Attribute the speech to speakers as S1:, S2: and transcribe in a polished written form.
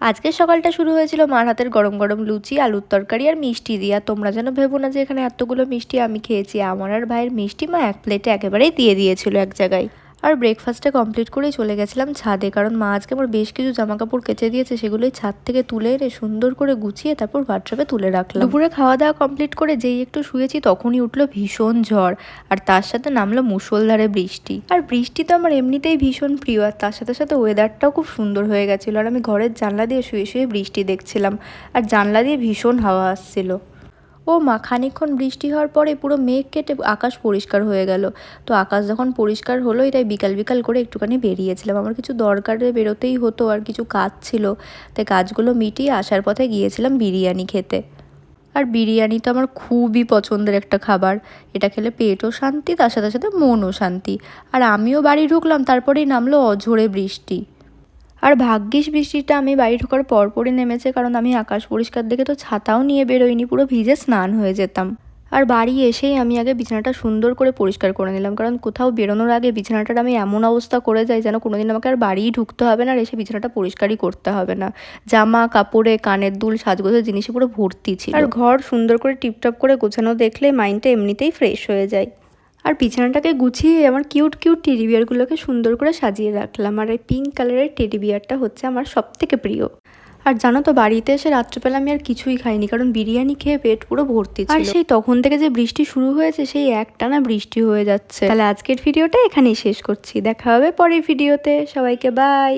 S1: আজকের সকালটা শুরু হয়েছিল মার হাতের গরম গরম লুচি, আলুর তরকারি আর মিষ্টি দিয়ে। আর তোমরা যেন ভেবো না যে এখানে এতগুলো মিষ্টি আমি খেয়েছি। আমার আর ভাইয়ের মিষ্টি মা এক প্লেটে একেবারেই দিয়ে দিয়েছিল এক জায়গায়। আর ব্রেকফাস্টটা কমপ্লিট করেই চলে গেছিলাম ছাদে, কারণ মা আজকে আমার বেশ কিছু জামা কাপড় কেচে দিয়েছে, সেগুলোই ছাদ থেকে তুলে এনে সুন্দর করে গুছিয়ে তারপর হোয়াটসঅ্যাপে তুলে রাখলাম। দুপুরে খাওয়া দাওয়া কমপ্লিট করে যেই একটু শুয়েছি তখনই উঠলো ভীষণ ঝড়, আর তার সাথে নামলো মুষলধারে বৃষ্টি। আর বৃষ্টি তো আমার এমনিতেই ভীষণ প্রিয়, আর তার সাথে সাথে ওয়েদারটাও খুব সুন্দর হয়ে গেছিলো। আর আমি ঘরের জানলা দিয়ে শুয়ে শুয়ে বৃষ্টি দেখছিলাম, আর জানলা দিয়ে ভীষণ হাওয়া আসছিল। ও মা, খানিকক্ষণ বৃষ্টি হওয়ার পরে পুরো মেঘ কেটে আকাশ পরিষ্কার হয়ে গেল। তো আকাশ যখন পরিষ্কার হলোই তাই বিকাল বিকাল করে একটুখানি বেরিয়েছিলাম। আমার কিছু দরকারে বেরোতেই হতো, আর কিছু কাজ ছিল, তাই কাজগুলো মিটিয়ে আসার পথে গিয়েছিলাম বিরিয়ানি খেতে। আর বিরিয়ানি তো আমার খুবই পছন্দের একটা খাবার। এটা খেলে পেটও শান্তি, তার সাথে সাথে মনও শান্তি। আর আমিও বাড়ি ঢুকলাম, তারপরেই নামলো অঝোরে বৃষ্টি। আর ভাগ্যিস বৃষ্টিটা আমি বাড়ি ঢোকার পরপরই নেমেছে, কারণ আমি আকাশ পরিষ্কার দেখে তো ছাতাও নিয়ে বেরোইনি, পুরো ভিজে স্নান হয়ে যেতাম। আর বাড়ি এসেই আমি আগে বিছানাটা সুন্দর করে পরিষ্কার করে নিলাম, কারণ কোথাও বেরোনোর আগে বিছানাটার আমি এমন অবস্থা করে যাই যেন কোনোদিন আমাকে আর বাড়িই ঢুকতে হবে না, আর এসে বিছানাটা পরিষ্কারই করতে হবে না। জামা কাপড়ে, কানের দুল, সাজগোজের জিনিসে পুরো ভর্তি ছিল। আর ঘর সুন্দর করে টিপটপ করে গোছানো দেখলে মাইন্ডটা এমনিতেই ফ্রেশ হয়ে যায়। আর বিছানাটাকে গুছিয়ে আমার কিউট কিউট টেডি বিয়ারগুলোকে সুন্দর করে সাজিয়ে রাখলাম। আর এই পিঙ্ক কালারের টেডি বিয়ারটা হচ্ছে আমার সবথেকে প্রিয়। আর জানো তো, বাড়িতে এসে রাত্রেবেলা আমি আর কিছুই খাইনি, কারণ বিরিয়ানি খেয়ে পেট পুরো ভর্তি ছিল। আর সেই তখন থেকে যে বৃষ্টি শুরু হয়েছে, সেই একটানা বৃষ্টি হয়ে যাচ্ছে। তাহলে আজকের ভিডিওটা এখানেই শেষ করছি, দেখা হবে পরের ভিডিওতে। সবাইকে বাই।